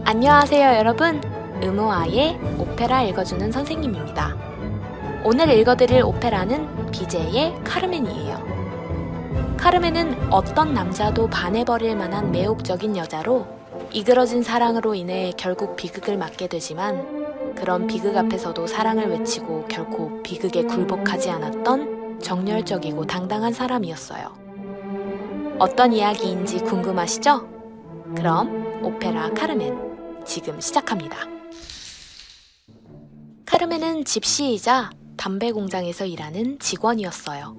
안녕하세요 여러분, 의무아의 오페라 읽어주는 선생님입니다. 오늘 읽어드릴 오페라는 비제의 카르멘이에요. 카르멘은 어떤 남자도 반해버릴 만한 매혹적인 여자로 이그러진 사랑으로 인해 결국 비극을 맞게 되지만 그런 비극 앞에서도 사랑을 외치고 결코 비극에 굴복하지 않았던 정열적이고 당당한 사람이었어요. 어떤 이야기인지 궁금하시죠? 그럼 오페라 카르멘 지금 시작합니다. 카르멘은 집시이자 담배 공장에서 일하는 직원이었어요.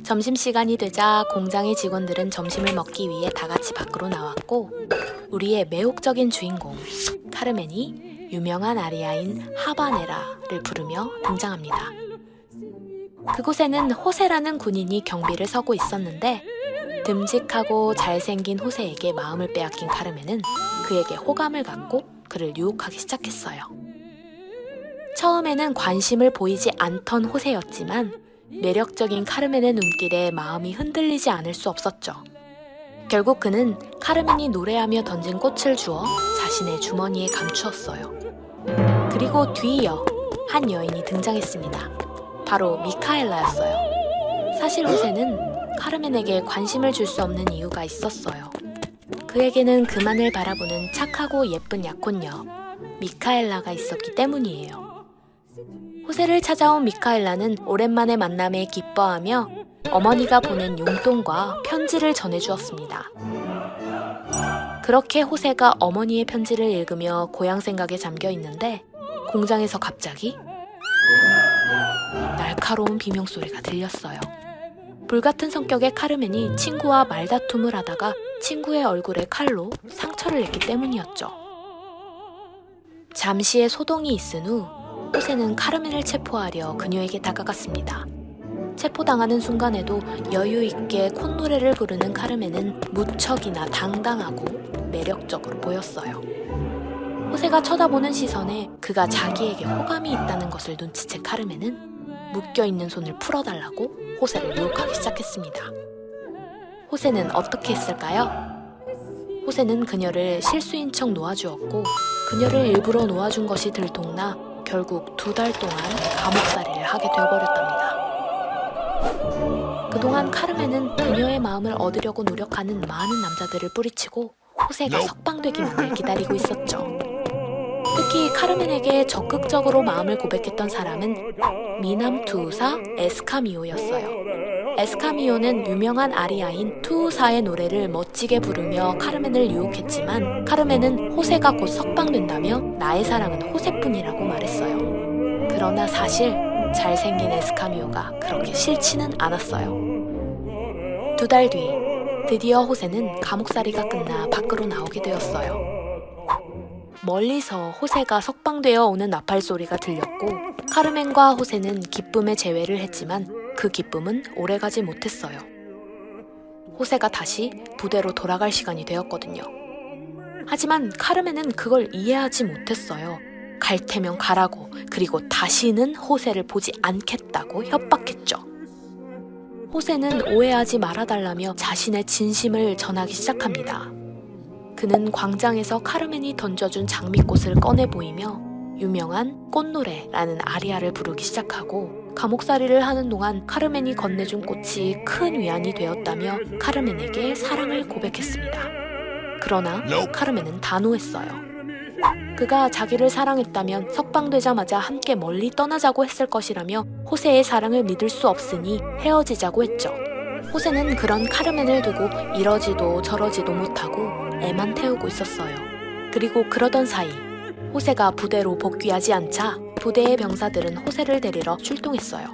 점심시간이 되자 공장의 직원들은 점심을 먹기 위해 다 같이 밖으로 나왔고 우리의 매혹적인 주인공 카르멘이 유명한 아리아인 하바네라를 부르며 등장합니다. 그곳에는 호세라는 군인이 경비를 서고 있었는데 듬직하고 잘생긴 호세에게 마음을 빼앗긴 카르멘은 그에게 호감을 갖고 그를 유혹하기 시작했어요. 처음에는 관심을 보이지 않던 호세였지만 매력적인 카르멘의 눈길에 마음이 흔들리지 않을 수 없었죠. 결국 그는 카르멘이 노래하며 던진 꽃을 주어 자신의 주머니에 감추었어요. 그리고 뒤이어 한 여인이 등장했습니다. 바로 미카엘라였어요. 사실 호세는 카르멘에게 관심을 줄 수 없는 이유가 있었어요. 그에게는 그만을 바라보는 착하고 예쁜 약혼녀 미카엘라가 있었기 때문이에요. 호세를 찾아온 미카엘라는 오랜만에 만남에 기뻐하며 어머니가 보낸 용돈과 편지를 전해주었습니다. 그렇게 호세가 어머니의 편지를 읽으며 고향 생각에 잠겨 있는데 공장에서 갑자기 날카로운 비명소리가 들렸어요. 불같은 성격의 카르멘이 친구와 말다툼을 하다가 친구의 얼굴에 칼로 상처를 냈기 때문이었죠. 잠시의 소동이 있은 후 호세는 카르멘을 체포하려 그녀에게 다가갔습니다. 체포당하는 순간에도 여유있게 콧노래를 부르는 카르멘은 무척이나 당당하고 매력적으로 보였어요. 호세가 쳐다보는 시선에 그가 자기에게 호감이 있다는 것을 눈치챈 카르멘은 묶여있는 손을 풀어달라고 호세를 유혹하기 시작했습니다. 호세는 어떻게 했을까요? 호세는 그녀를 실수인 척 놓아주었고 그녀를 일부러 놓아준 것이 들통나 결국 2달 동안 감옥살이를 하게 되어버렸답니다. 그동안 카르멘은 그녀의 마음을 얻으려고 노력하는 많은 남자들을 뿌리치고 호세가 석방되기만을 기다리고 있었죠. 특히 카르멘에게 적극적으로 마음을 고백했던 사람은 미남 투우사 에스카미오였어요. 에스카미오는 유명한 아리아인 투우사의 노래를 멋지게 부르며 카르멘을 유혹했지만 카르멘은 호세가 곧 석방된다며 나의 사랑은 호세뿐이라고 말했어요. 그러나 사실 잘생긴 에스카미오가 그렇게 싫지는 않았어요. 2달 뒤 드디어 호세는 감옥살이가 끝나 밖으로 나오게 되었어요. 멀리서 호세가 석방되어 오는 나팔 소리가 들렸고 카르멘과 호세는 기쁨의 재회를 했지만 그 기쁨은 오래가지 못했어요. 호세가 다시 부대로 돌아갈 시간이 되었거든요. 하지만 카르멘은 그걸 이해하지 못했어요. 갈 테면 가라고, 그리고 다시는 호세를 보지 않겠다고 협박했죠. 호세는 오해하지 말아달라며 자신의 진심을 전하기 시작합니다. 그는 광장에서 카르멘이 던져준 장미꽃을 꺼내 보이며 유명한 꽃노래라는 아리아를 부르기 시작하고 감옥살이를 하는 동안 카르멘이 건네준 꽃이 큰 위안이 되었다며 카르멘에게 사랑을 고백했습니다. 그러나 카르멘은 단호했어요. 그가 자기를 사랑했다면 석방되자마자 함께 멀리 떠나자고 했을 것이라며 호세의 사랑을 믿을 수 없으니 헤어지자고 했죠. 호세는 그런 카르멘을 두고 이러지도 저러지도 못하고 애만 태우고 있었어요. 그리고 그러던 사이 호세가 부대로 복귀하지 않자 부대의 병사들은 호세를 데리러 출동했어요.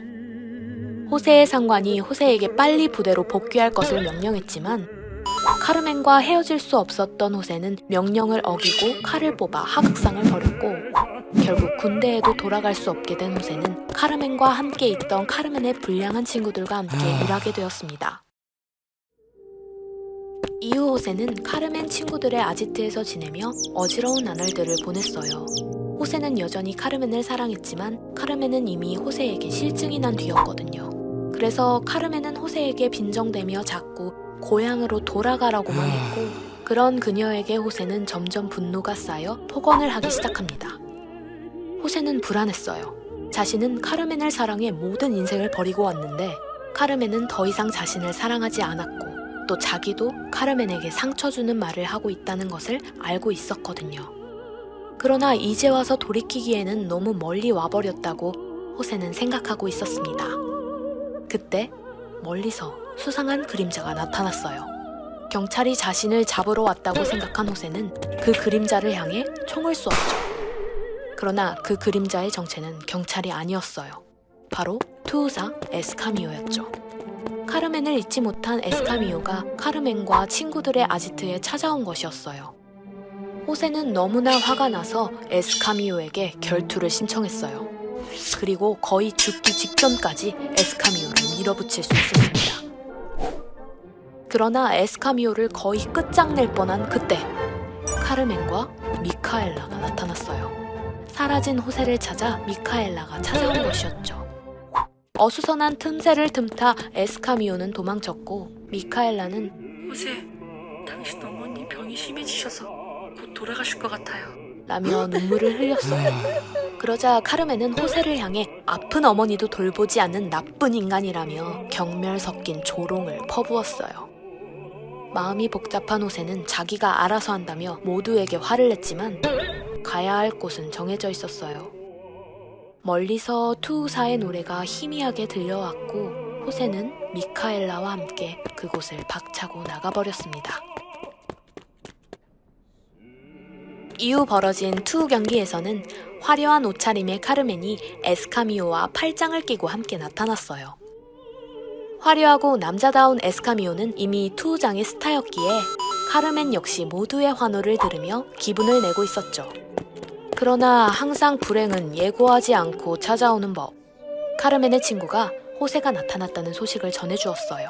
호세의 상관이 호세에게 빨리 부대로 복귀할 것을 명령했지만 카르멘과 헤어질 수 없었던 호세는 명령을 어기고 칼을 뽑아 하극상을 벌였고 결국 군대에도 돌아갈 수 없게 된 호세는 카르멘과 함께 있던 카르멘의 불량한 친구들과 함께 일하게 되었습니다. 이후 호세는 카르멘 친구들의 아지트에서 지내며 어지러운 나날들을 보냈어요. 호세는 여전히 카르멘을 사랑했지만 카르멘은 이미 호세에게 실증이 난 뒤였거든요. 그래서 카르멘은 호세에게 빈정대며 자꾸 고향으로 돌아가라고만 했고 그런 그녀에게 호세는 점점 분노가 쌓여 폭언을 하기 시작합니다. 호세는 불안했어요. 자신은 카르멘을 사랑해 모든 인생을 버리고 왔는데 카르멘은 더 이상 자신을 사랑하지 않았고 또 자기도 카르멘에게 상처 주는 말을 하고 있다는 것을 알고 있었거든요. 그러나 이제 와서 돌이키기에는 너무 멀리 와버렸다고 호세는 생각하고 있었습니다. 그때 멀리서 수상한 그림자가 나타났어요. 경찰이 자신을 잡으러 왔다고 생각한 호세는 그 그림자를 향해 총을 쏘았죠. 그러나 그 그림자의 정체는 경찰이 아니었어요. 바로 투우사 에스카미오였죠. 카르멘을 잊지 못한 에스카미오가 카르멘과 친구들의 아지트에 찾아온 것이었어요. 호세는 너무나 화가 나서 에스카미오에게 결투를 신청했어요. 그리고 거의 죽기 직전까지 에스카미오를 밀어붙일 수 있었습니다. 그러나 에스카미오를 거의 끝장낼 뻔한 그때 카르멘과 미카엘라가 나타났어요. 사라진 호세를 찾아 미카엘라가 찾아온 것이었죠. 어수선한 틈새를 틈타 에스카미오는 도망쳤고 미카엘라는 호세, 당신 어머니 병이 심해지셔서 곧 돌아가실 것 같아요. 라며 눈물을 흘렸어요. 그러자 카르멘은 호세를 향해 아픈 어머니도 돌보지 않는 나쁜 인간이라며 경멸 섞인 조롱을 퍼부었어요. 마음이 복잡한 호세는 자기가 알아서 한다며 모두에게 화를 냈지만 가야 할 곳은 정해져 있었어요. 멀리서 투우사의 노래가 희미하게 들려왔고 호세는 미카엘라와 함께 그곳을 박차고 나가버렸습니다. 이후 벌어진 투우 경기에서는 화려한 옷차림의 카르멘이 에스카미오와 팔짱을 끼고 함께 나타났어요. 화려하고 남자다운 에스카미오는 이미 투우장의 스타였기에 카르멘 역시 모두의 환호를 들으며 기분을 내고 있었죠. 그러나 항상 불행은 예고하지 않고 찾아오는 법. 카르멘의 친구가 호세가 나타났다는 소식을 전해주었어요.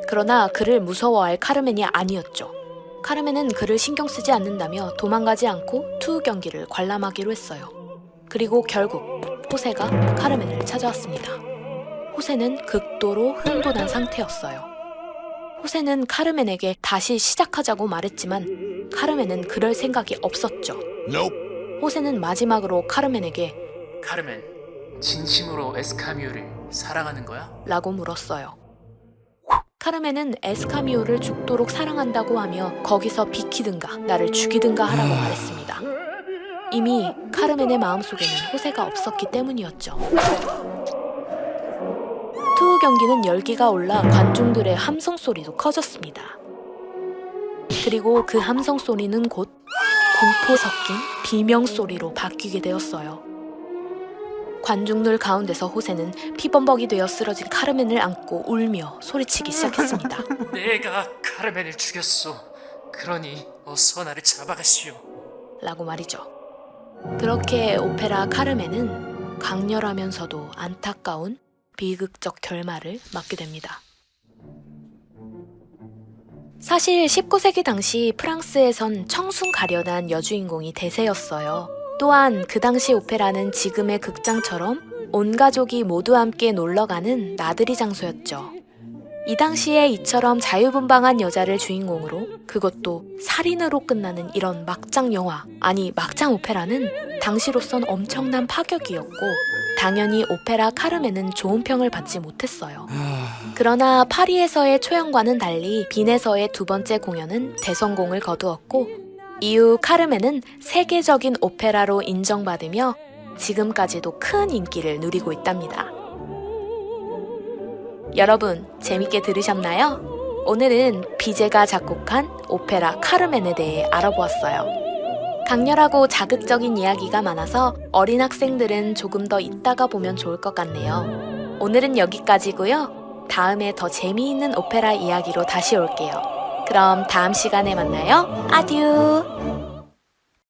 그러나 그를 무서워할 카르멘이 아니었죠. 카르멘은 그를 신경 쓰지 않는다며 도망가지 않고 투우 경기를 관람하기로 했어요. 그리고 결국 호세가 카르멘을 찾아왔습니다. 호세는 극도로 흥분한 상태였어요. 호세는 카르멘에게 다시 시작하자고 말했지만 카르멘은 그럴 생각이 없었죠. 호세는 마지막으로 카르멘에게 카르멘, 진심으로 에스카미오를 사랑하는 거야? 라고 물었어요. 카르멘은 에스카미오를 죽도록 사랑한다고 하며 거기서 비키든가 나를 죽이든가 하라고 말했습니다. 이미 카르멘의 마음속에는 호세가 없었기 때문이었죠. 투우 경기는 열기가 올라 관중들의 함성 소리도 커졌습니다. 그리고 그 함성 소리는 곧 공포 섞인 비명 소리로 바뀌게 되었어요. 관중들 가운데서 호세는 피범벅이 되어 쓰러진 카르멘을 안고 울며 소리치기 시작했습니다. 내가 카르멘을 죽였소. 그러니 어서 나를 잡아가시오. 라고 말이죠. 그렇게 오페라 카르멘은 강렬하면서도 안타까운 비극적 결말을 맞게 됩니다. 사실 19세기 당시 프랑스에선 청순 가련한 여주인공이 대세였어요. 또한 그 당시 오페라는 지금의 극장처럼 온 가족이 모두 함께 놀러가는 나들이 장소였죠. 이 당시에 이처럼 자유분방한 여자를 주인공으로 그것도 살인으로 끝나는 이런 막장 영화, 아니 막장 오페라는 당시로선 엄청난 파격이었고 당연히 오페라 카르멘은 좋은 평을 받지 못했어요. 그러나 파리에서의 초연과는 달리 빈에서의 두 번째 공연은 대성공을 거두었고 이후 카르멘은 세계적인 오페라로 인정받으며 지금까지도 큰 인기를 누리고 있답니다. 여러분, 재밌게 들으셨나요? 오늘은 비제가 작곡한 오페라 카르멘에 대해 알아보았어요. 강렬하고 자극적인 이야기가 많아서 어린 학생들은 조금 더 이따가 보면 좋을 것 같네요. 오늘은 여기까지고요. 다음에 더 재미있는 오페라 이야기로 다시 올게요. 그럼 다음 시간에 만나요. 아듀!